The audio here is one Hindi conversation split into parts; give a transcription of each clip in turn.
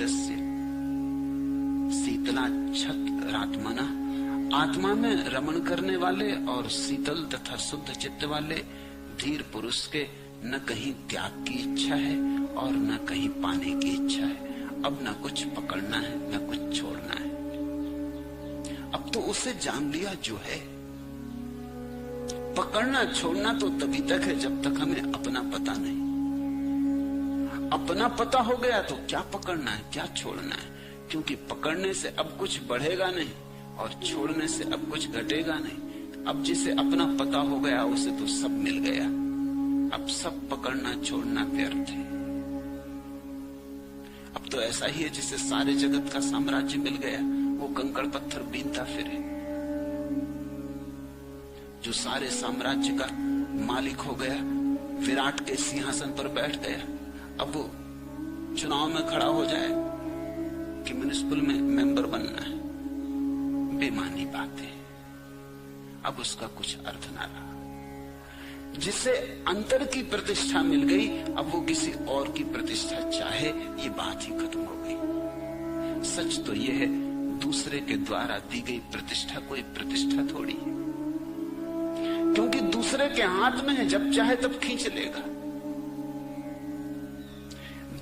धीरस्य शीतला छत रात्मना। आत्मा में रमण करने वाले और शीतल तथा शुद्ध चित्त वाले धीर पुरुष के न कहीं त्याग की इच्छा है और न कहीं पाने की इच्छा है। अब न कुछ पकड़ना है न कुछ छोड़ना है। अब तो उसे जान लिया जो है। पकड़ना छोड़ना तो तभी तक है जब तक हमें अपना पता नहीं। अपना पता हो गया तो क्या पकड़ना है क्या छोड़ना है, क्योंकि पकड़ने से अब कुछ बढ़ेगा नहीं और छोड़ने से अब कुछ घटेगा नहीं। अब जिसे अपना पता हो गया उसे तो सब मिल गया। अब सब पकड़ना छोड़ना व्यर्थ है। अब तो ऐसा ही है जिसे सारे जगत का साम्राज्य मिल गया, वो कंकड़ पत्थर बीनता फिरे। जो सारे साम्राज्य का मालिक हो गया, विराट के सिंहासन पर बैठ गया, अब वो चुनाव में खड़ा हो जाए कि म्युनिसिपल में मेंबर बनना है, बेमानी बात है। अब उसका कुछ अर्थ ना रहा। जिसे अंतर की प्रतिष्ठा मिल गई, अब वो किसी और की प्रतिष्ठा चाहे, ये बात ही खत्म हो गई। सच तो ये है, दूसरे के द्वारा दी गई प्रतिष्ठा कोई प्रतिष्ठा थोड़ी है, क्योंकि दूसरे के हाथ में है, जब चाहे तब खींच लेगा।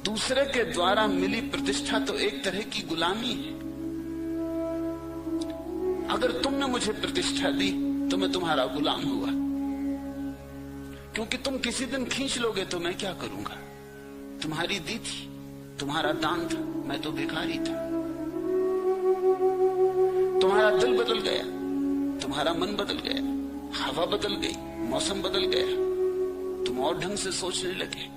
दूसरे के द्वारा मिली प्रतिष्ठा तो एक तरह की गुलामी है। अगर तुमने मुझे प्रतिष्ठा दी तो मैं तुम्हारा गुलाम हुआ, क्योंकि तुम किसी दिन खींच लोगे तो मैं क्या करूंगा। तुम्हारी दी थी, तुम्हारा दान था, मैं तो भिखारी था। तुम्हारा दिल बदल गया, तुम्हारा मन बदल गया, हवा बदल गई, मौसम बदल गया, तुम और ढंग से सोचने लगे।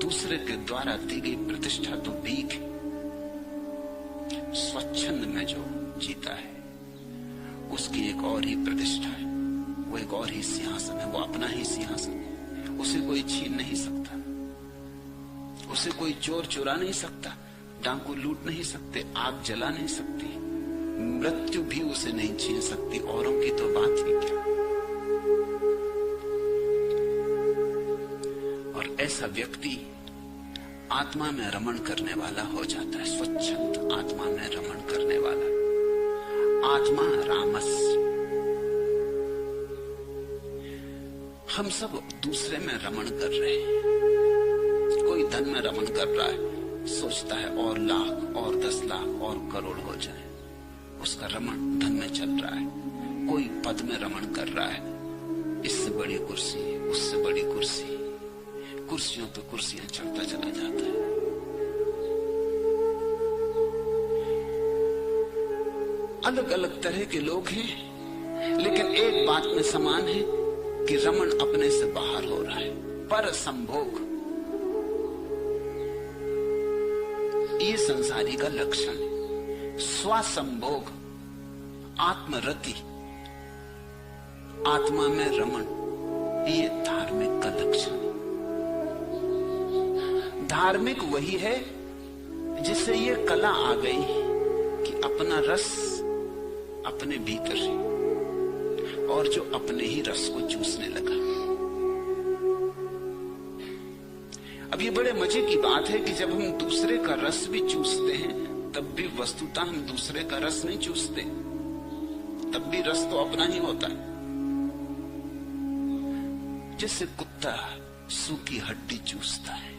दूसरे के द्वारा दी गई प्रतिष्ठा तो भीख है। स्वच्छंद में जो जीता है उसकी एक और ही प्रतिष्ठा है, वो एक और ही सिंहासन है, वो अपना ही सिंहासन है। उसे कोई छीन नहीं सकता, उसे कोई चोर चुरा नहीं सकता, डाकू लूट नहीं सकते, आग जला नहीं सकती, मृत्यु भी उसे नहीं छीन सकती। औरों की तो बात ही क्या। और ऐसा व्यक्ति आत्मा में रमण करने वाला हो जाता है, स्वच्छंद आत्मा में रमण करने वाला। आत्मा रामस। हम सब दूसरे में रमण कर रहे हैं। कोई धन में रमण कर रहा है, सोचता है और लाख और 10 लाख और करोड़ हो जाए, उसका रमण धन में चल रहा है। कोई पद में रमण कर रहा है, इससे बड़ी कुर्सी, उससे बड़ी कुर्सी, कुर्सियों पे कुर्सियां चढ़ता चला जाता है। अलग अलग तरह के लोग हैं, लेकिन एक बात में समान है कि रमण अपने से बाहर हो रहा है। पर संभोग ये संसारी का लक्षण है। स्वसंभोग, आत्मरति, आत्मा में रमण, ये धार्मिक का लक्षण है। धार्मिक वही है जिससे ये कला आ गई कि अपना रस अपने भीतर है और जो अपने ही रस को चूसने लगा। अब ये बड़े मजे की बात है कि जब हम दूसरे का रस भी चूसते हैं तब भी वस्तुतः हम दूसरे का रस नहीं चूसते, तब भी रस तो अपना ही होता है। जैसे कुत्ता सूखी हड्डी चूसता है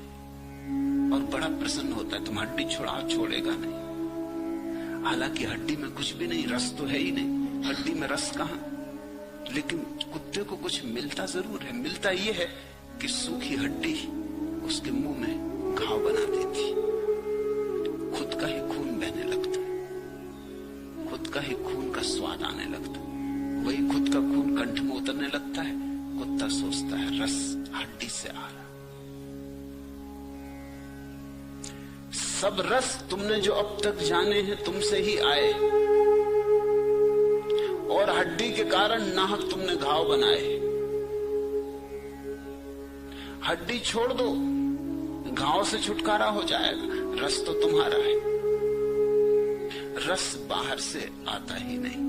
और बड़ा प्रसन्न होता है, तुम हड्डी छोड़ेगा नहीं। हालांकि हड्डी में कुछ भी नहीं, रस तो है ही नहीं, हड्डी में रस कहां। लेकिन कुत्ते को कुछ मिलता जरूर है। मिलता ये है कि सूखी हड्डी उसके मुंह में घाव बना देती, खुद का ही खून बहने लगता है, खुद का ही खून का स्वाद आने लगता है, वही खुद का खून कंठ में उतरने लगता है। कुत्ता सोचता है रस हड्डी से आ रहा। सब रस तुमने जो अब तक जाने हैं तुमसे ही आए, और हड्डी के कारण नाहक तुमने घाव बनाए। हड्डी छोड़ दो, घाव से छुटकारा हो जाएगा। रस तो तुम्हारा है, रस बाहर से आता ही नहीं।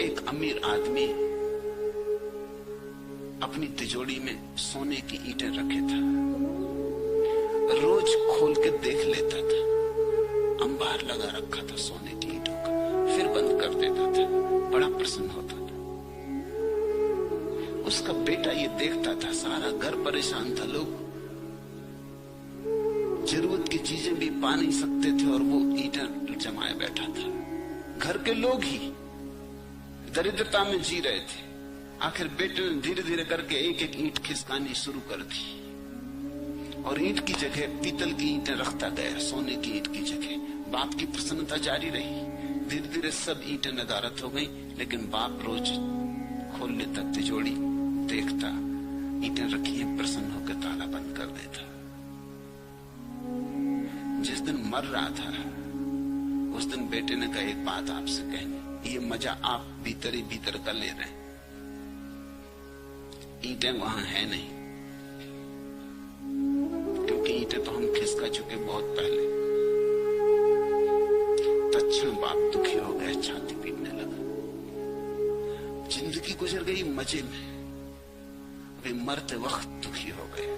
एक अमीर आदमी अपनी तिजोरी में सोने की ईंटें रखे था। रोज खोल के देख लेता था, अंबार लगा रखा था सोने की ईंटों का, फिर बंद कर देता था। बड़ा प्रसन्न होता था। उसका बेटा ये देखता था, सारा घर परेशान था, लोग जरूरत की चीजें भी पा नहीं सकते थे और वो ईंटें जमाए बैठा था। घर के लोग ही दरिद्रता में जी रहे थे। आखिर बेटे ने धीरे धीरे करके एक एक ईंट खिसकानी शुरू कर दी और ईंट की जगह पीतल की ईंटें रखता गया, सोने की ईंट की जगह। बाप की प्रसन्नता जारी रही। धीरे धीरे सब ईंटें नदारत हो गई, लेकिन बाप रोज खोलने तक तिजोरी देखता, ईंटें रखी हैं, प्रसन्न होकर ताला बंद कर देता। जिस दिन मर रहा था उस दिन बेटे ने कहा, एक बात आपसे कहनी, ये मजा आप भीतर ही भीतर का ले रहे हैं, ईंटें वहां है नहीं, क्योंकि ईंटें तो हम खिसका चुके बहुत पहले। तत्क्षण बाप दुखी हो गया, छाती पीटने लगा। जिंदगी गुजर गई मजे में, वे मरते वक्त दुखी हो गए।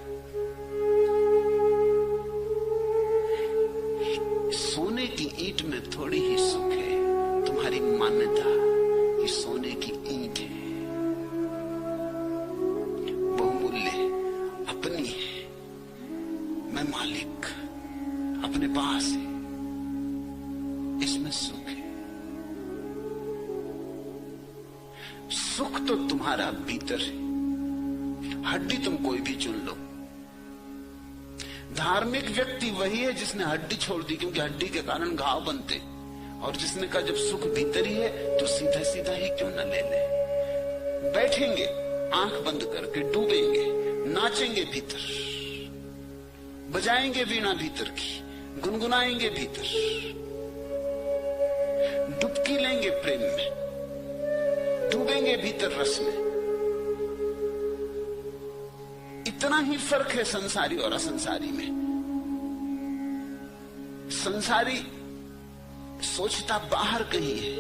सोने की ईंट में थोड़ी ही सुख है। तुम्हारी मान्यता कि सोने की ईंट है, बहुमूल्य, अपनी है, मैं मालिक, अपने पास है, इसमें सुख है। सुख तो तुम्हारा भीतर है। हड्डी तुम कोई भी चुन लो। धार्मिक व्यक्ति वही है जिसने हड्डी छोड़ दी, क्योंकि हड्डी के कारण घाव बनते, और जिसने कहा जब सुख भीतर ही है तो सीधा सीधा ही क्यों न ले ले। बैठेंगे आंख बंद करके, डूबेंगे, नाचेंगे भीतर, बजाएंगे वीणा भीतर की, गुनगुनाएंगे भीतर, डुबकी लेंगे प्रेम में, डूबेंगे भीतर रस में। इतना ही फर्क है संसारी और असंसारी में। संसारी सोचता बाहर कहीं है।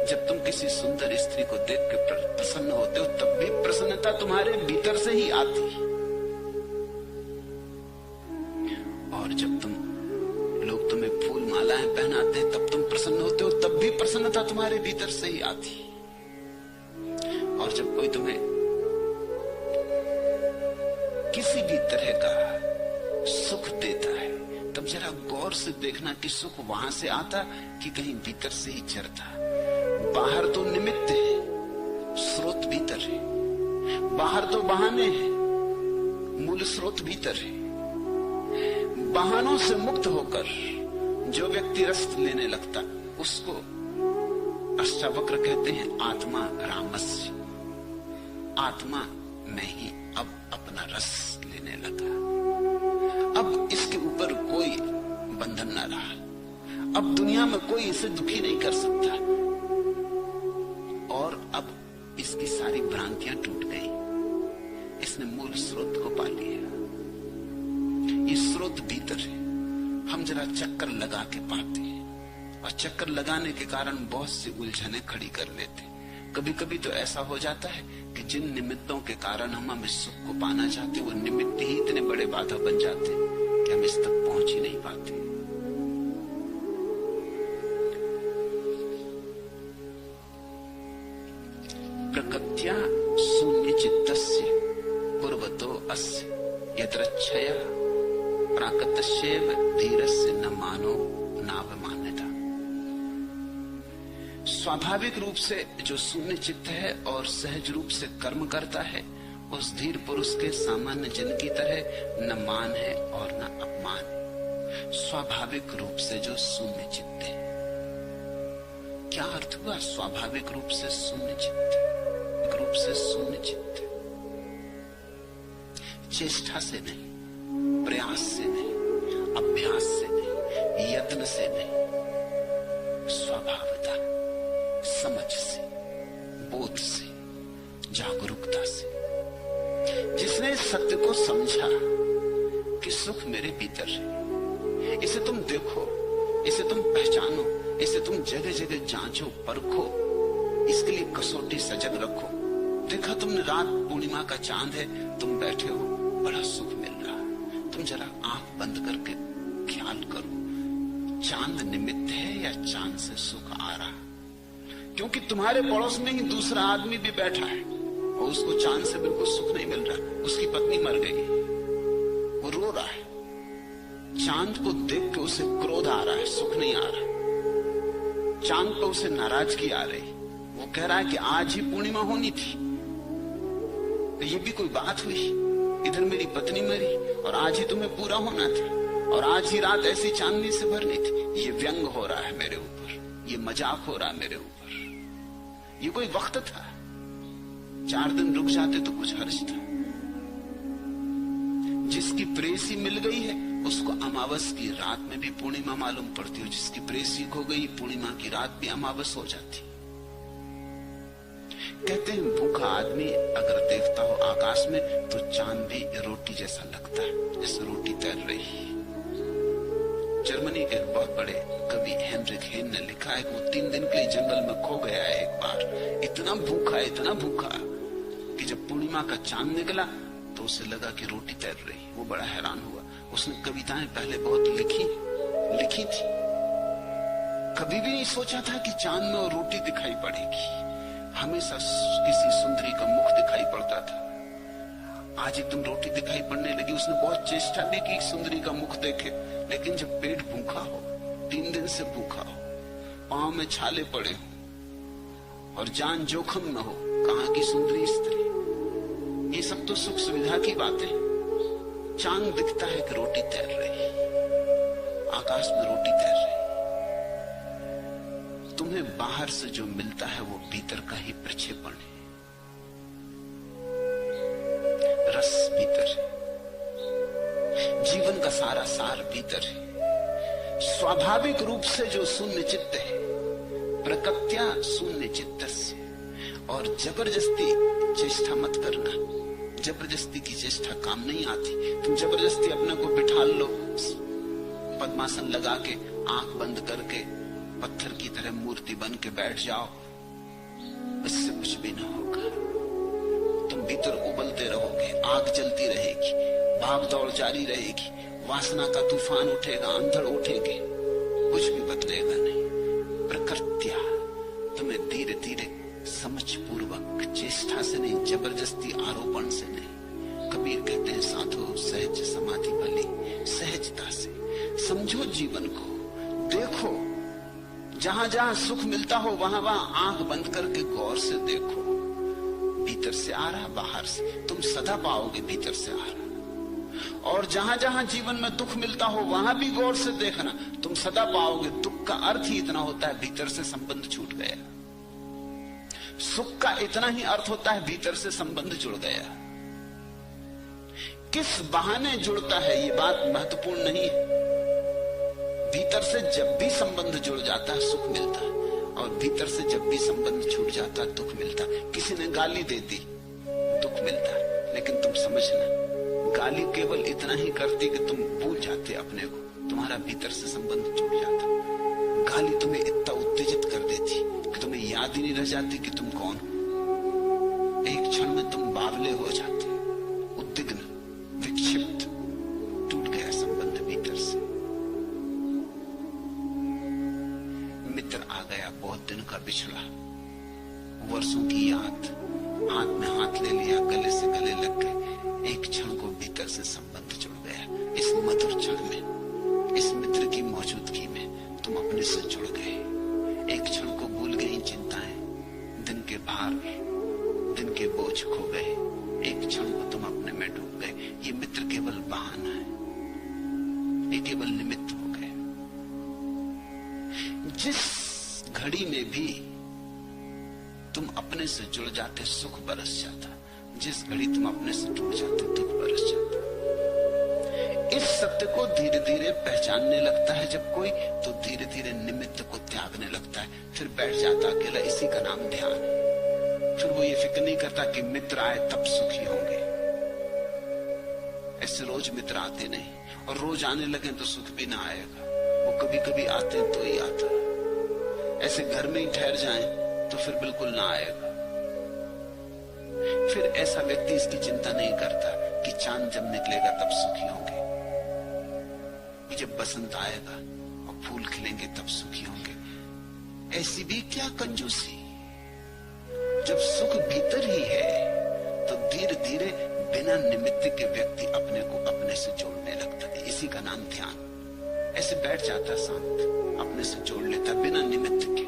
जब तुम किसी सुंदर स्त्री को देख के प्रसन्न होते हो, तब भी प्रसन्नता तुम्हारे भीतर से ही आती है। और जब लोग तुम्हें फूल मालाएं पहनाते हैं, तब तुम प्रसन्न होते हो, तब भी प्रसन्नता तुम्हारे भीतर से ही आती है। और जब कोई तुम्हें किसी भी तरह का सुख देता है, तब जरा गौर से देखना कि सुख वहां से आता कि कहीं भीतर से ही चरता। बाहर तो निमित्त है, स्रोत भीतर है। बाहर तो बहाने हैं, मूल स्रोत भीतर है। बहानों से मुक्त होकर जो व्यक्ति रस लेने लगता, उसको अष्टावक्र कहते हैं आत्मा रामस्य। आत्मा में ही अब अपना रस लेने लगा। अब इसके ऊपर कोई बंधन न रहा। अब दुनिया में कोई इसे दुखी नहीं कर सकता। और अब इसकी सारी भ्रांतियां टूट गई। इसने मूल स्रोत को पा लिया। ये स्रोत भीतर है। हम जरा चक्कर लगा के पाते हैं, और चक्कर लगाने के कारण बहुत सी उलझने खड़ी कर लेते। कभी कभी तो ऐसा हो जाता है कि जिन निमित्तों के कारण हम इस सुख को पाना चाहते, वो निमित्त ही इतने बड़े बाधा बन जाते कि हम इस तक पहुंच ही नहीं पाते। प्रकृत्या शून्य चित्तस्य पूर्वतो अस्य यत्रच्छया प्राकृतस्यैव धीरस्य न मानो नावमान्यता। स्वाभाविक रूप से जो शून्य चित्त है और सहज रूप से कर्म करता है, उस धीर पुरुष के सामान्य जन की तरह न मान है और न अपमान। स्वाभाविक रूप से जो शून्य चित्त है। क्या अर्थ हुआ स्वाभाविक रूप से शून्य चित्त? रूप से शून्य चित्त, चेष्टा से नहीं, प्रयास से नहीं, अभ्यास से नहीं, यत्न से नहीं, स्वभावता, समझ से, बोध से, जागरूकता से। जिसने सत्य को समझा कि सुख मेरे भीतर है, इसे तुम देखो, इसे तुम पहचानो, इसे तुम जगह जगह जांचो, परखो, इसके लिए कसौटी सजग रखो, देखा तुमने रात पूर्णिमा का चांद है, तुम बैठे हो, बड़ा सुख मिल रहा। तुम जरा आंख बंद करके ख्याल करो, चांद निमित्त है या चांद से सुख आ रहा? क्योंकि तुम्हारे पड़ोस में ही दूसरा आदमी भी बैठा है और उसको चांद से बिल्कुल सुख नहीं मिल रहा। उसकी पत्नी मर गई, वो रो रहा है। चांद को देख के उसे क्रोध आ रहा है, सुख नहीं आ रहा। चांद पे उसे नाराजगी आ रही। वो कह रहा है कि आज ही पूर्णिमा होनी थी, तो ये भी कोई बात हुई? इधर मेरी पत्नी मरी और आज ही तुम्हें पूरा होना था, और आज ही रात ऐसी चांदनी से भरनी थी। ये व्यंग हो रहा है मेरे ऊपर, ये मजाक हो रहा है मेरे ऊपर। ये कोई वक्त था, 4 दिन रुक जाते तो कुछ हर्ज था। जिसकी प्रेसी मिल गई है उसको अमावस की रात में भी पूर्णिमा मालूम पड़ती हो। जिसकी प्रेसी खो गई, पूर्णिमा की रात भी अमावस हो जाती। कहते हैं भूखा आदमी अगर देखता हो आकाश में तो चांद भी रोटी जैसा लगता है, जैसे रोटी तैर रही। जर्मनी के एक बहुत बड़े कवि हेनरिक हेन ने लिखा है कि वो 3 दिन के लिए जंगल में खो गया है एक बार। इतना भूखा कि जब पूर्णिमा का चांद निकला तो उसे लगा कि रोटी तैर रही। वो बड़ा हैरान हुआ। उसने कविताएं पहले बहुत लिखी थी। कभी भी नहीं सोचा था कि चांद में और रोटी दिखाई पड़ेगी। हमेशा किसी सुंदरी का मुख दिखाई पड़ता था। आज एकदम रोटी दिखाई पड़ने लगी। उसने बहुत चेष्टा भी की सुंदरी का मुख देखे, लेकिन जब पेट भूखा हो, 3 दिन से भूखा हो, पांव में छाले पड़े हो और जान जोखम न हो, कहां की सुंदरी स्त्री? ये सब तो सुख सुविधा की बातें। चांद दिखता है कि रोटी तैर रही, आकाश में रोटी तैर रही। तुम्हें बाहर से जो मिलता है वो भीतर का ही प्रक्षेपण है। रस भीतर है, जीवन का सारा सार भीतर है। स्वाभाविक रूप से जो शून्य चित्त है, प्रकृत्या शून्य चित्त से। और जबरदस्ती चेष्टा मत करना, जबरदस्ती की चेष्टा काम नहीं आती। तुम जबरदस्ती अपने को बिठा लो, पद्मासन लगा के, आंख बंद करके, पत्थर की तरह मूर्ति बन के बैठ जाओ, इससे कुछ भी ना होगा। तुम भीतर उबलते रहोगे, आग जलती रहेगी, भाग दौड़ जारी रहेगी, वासना का तूफान उठेगा, अंधड़ उठेगी, कुछ भी बदलेगा नहीं। प्रकृत्या तुम्हें धीरे धीरे समझ पूर्वक, चेष्टा से नहीं, जबरदस्ती आरोपण से नहीं। कबीर कहते हैं साधो सहज समाधि भली, सहजता से समझो जीवन को, देखो जहां जहां सुख मिलता हो वहां वहां आंख बंद करके गौर से देखो। भीतर से आ रहा, बाहर से, तुम सदा पाओगे भीतर से आ रहा। और जहां जहां जीवन में दुख मिलता हो वहां भी गौर से देखना, तुम सदा पाओगे। दुख का अर्थ ही इतना होता है भीतर से संबंध छूट गया। सुख का इतना ही अर्थ होता है भीतर से संबंध जुड़ गया। किस बहाने जुड़ता है ये बात महत्वपूर्ण नहीं है। भीतर से जब भी संबंध जुड़ जाता है सुख मिलता है, और भीतर से जब भी संबंध छूट जाता है दुख मिलता है। किसी ने गाली दे दी, दुख मिलता है, लेकिन तुम समझना, गाली केवल इतना ही करती कि तुम भूल जाते अपने को, तुम्हारा भीतर से संबंध जुड़ जाता। गाली तुम्हें इतना उत्तेजित कर देती कि तुम्हें याद ही नहीं रह जाती कि तुम कौन हो। एक क्षण में तुम बावले हो जाते, उद्विग्न, विक्षिप्त, टूट गया संबंध भीतर से। मित्र आ गया, बहुत दिन का बिछड़ा, वर्षों की याद, हाथ में हाथ ले लिया, गले से गले लग गए। एक क्षण को भीतर से संबंध जुड़ गया। इस मधुर क्षण में, इस मित्र की मौजूदगी में तुम अपने से जुड़ गए। एक क्षण को भूल गई चिंताएं, दिन के भार, दिन के बोझ खो गए। एक क्षण को तुम अपने में डूब गए। ये मित्र केवल बहाना है, ये केवल निमित्त हो गए। जिस घड़ी में भी तुम अपने से जुड़ जाते सुख बरस जाता, जिस घड़ी तुम अपने से टूट जाते दुख बरस जाता। इस सत्य को धीरे धीरे पहचानने लगता है जब कोई, तो धीरे धीरे निमित्त को त्यागने लगता है, फिर बैठ जाता अकेला। इसी का नाम ध्यान है। फिर वो ये फिक्र नहीं करता कि मित्र आए तब सुखी होंगे। ऐसे रोज मित्र आते नहीं, और रोज आने लगे तो सुख भी ना आएगा। वो कभी कभी आते तो ही आता। ऐसे घर में ही ठहर जाएं तो फिर बिल्कुल ना आएगा। फिर ऐसा व्यक्ति इसकी चिंता नहीं करता कि चांद जब निकलेगा तब सुखी होंगे, कि जब बसंत आएगा और फूल खिलेंगे तब सुखी होंगे। ऐसी भी क्या कंजूसी। जब सुख भीतर ही है तो धीरे धीरे बिना निमित्त के व्यक्ति अपने को अपने से जोड़ने लगता है। इसी का नाम ध्यान। ऐसे बैठ जाता शांत, अपने से जोड़ लेता बिना निमित्त के,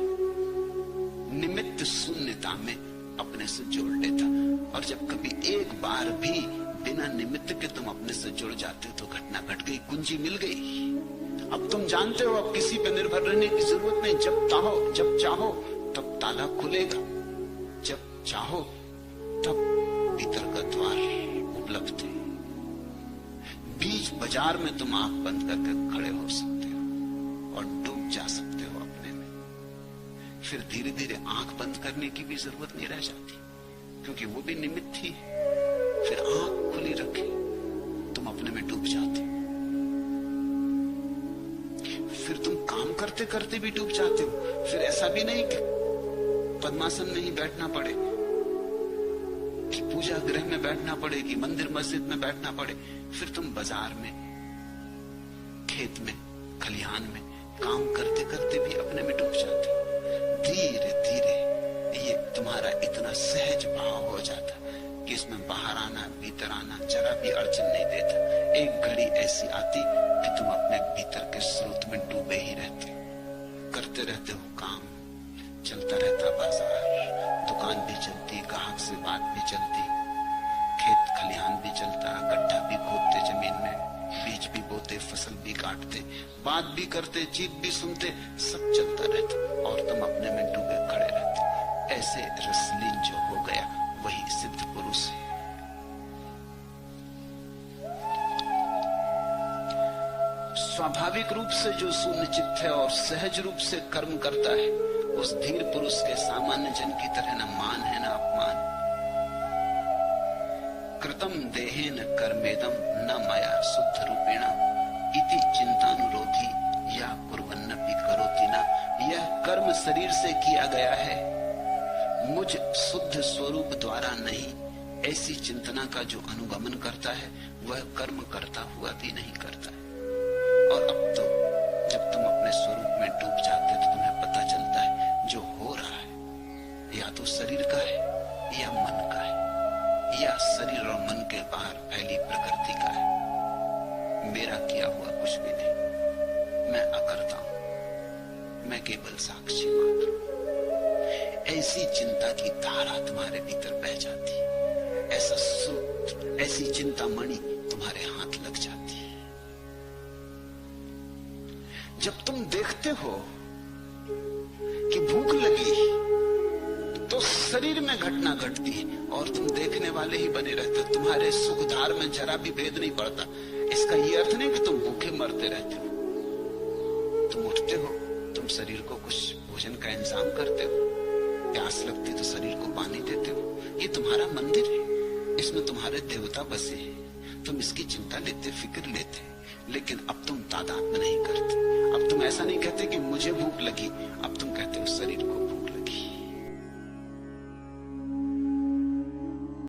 निमित्त शून्यता में अपने से जोड़ लेता। और जब कभी एक बार भी बिना निमित्त के तुम अपने से जुड़ जाते हो तो घटना घट गई, कुंजी मिल गई। अब तुम जानते हो, अब किसी पे निर्भर रहने की जरूरत नहीं। जब चाहो तब ताला खुलेगा, जब चाहो तब भीतर का द्वार उपलब्ध है। बीच बाजार में तुम आंख बंद करके खड़े हो सकते हो और डूब जा सकते हो अपने में। फिर धीरे धीरे आंख बंद करने की भी जरूरत नहीं रह जाती, क्योंकि वो भी निमित्त ही। फिर आंख खुली रखे तुम अपने में डूब जाते। फिर तुम काम करते करते भी डूब जाते हो। फिर ऐसा भी नहीं कि पद्मासन में ही बैठना पड़े, कि पूजा गृह में बैठना पड़े, कि मंदिर मस्जिद में बैठना पड़े। फिर तुम बाजार में, खेत में, खलिहान में काम करते करते भी अपने में डूब जाते। धीरे धीरे ये तुम्हारा इतना सहज भाव हो जाता कि इसमें बाहर आना, भीतर आना जरा भी अड़चन नहीं देता। एक घड़ी ऐसी आती कि तुम अपने भीतर के स्रोत में डूबे ही रहते, करते रहते हो काम, चलता रहता बाजार, दुकान भी चलती, ग्राहक से बात भी चलती, खेत खलिहान भी चलता, गड्ढा भी खोदते जमीन में, बीज भी बोते, फसल भी काटते, बात भी करते, चीख भी सुनते, सब चलता रहता और तुम अपने में डूबे खड़े रहते। ऐसे रसलीन जो हो गया वही सिद्ध पुरुष है। स्वाभाविक रूप से जो शून्य चित्त है और सहज रूप से कर्म करता है, उस धीर पुरुष के सामान्य जन की तरह न मान है न अपमान। कृतम देहेन कर्मेदम न मया शुद्ध रूपेण इति चिंतानुरोधी या कुर्वन्नपि करोति न। यह कर्म शरीर से किया गया है, मुझ शुद्ध स्वरूप द्वारा नहीं। ऐसी चिंतना का जो अनुगमन करता है वह कर्म करता हुआ भी नहीं करता है। और अब तो जब तुम अपने स्वरूप में डूब जाते तो तुम्हें पता चलता है जो हो रहा है या तो शरीर का है या मन का है, या शरीर और मन के बाहर फैली प्रकृति का है। मेरा किया हुआ कुछ भी नहीं, मैं अकर्ता हूं, मैं केवल साक्षी मात्र हूं। ऐसी चिंता की धारा तुम्हारे भीतर बह जाती, ऐसा सूत्र, ऐसी चिंता मणि तुम्हारे हाथ लग जाती है। जब तुम देखते हो कि भूख लगी तो शरीर में घटना घटती है और तुम देखने वाले ही बने रहते हो, तुम्हारे सुखधार में जरा भी भेद नहीं पड़ता। इसका यह अर्थ नहीं कि तुम भूखे मरते रहते हो। तुम उठते हो, तुम शरीर को कुछ भोजन का इंतजाम करते हो, प्यास लगती तो शरीर को पानी देते हो। ये तुम्हारा मंदिर है, इसमें तुम्हारे देवता बसे हैं, तुम इसकी चिंता लेते, फिक्र लेते। लेकिन अब तुम तादाद में नहीं करते। अब तुम ऐसा नहीं कहते कि मुझे भूख लगी, अब तुम कहते हो शरीर को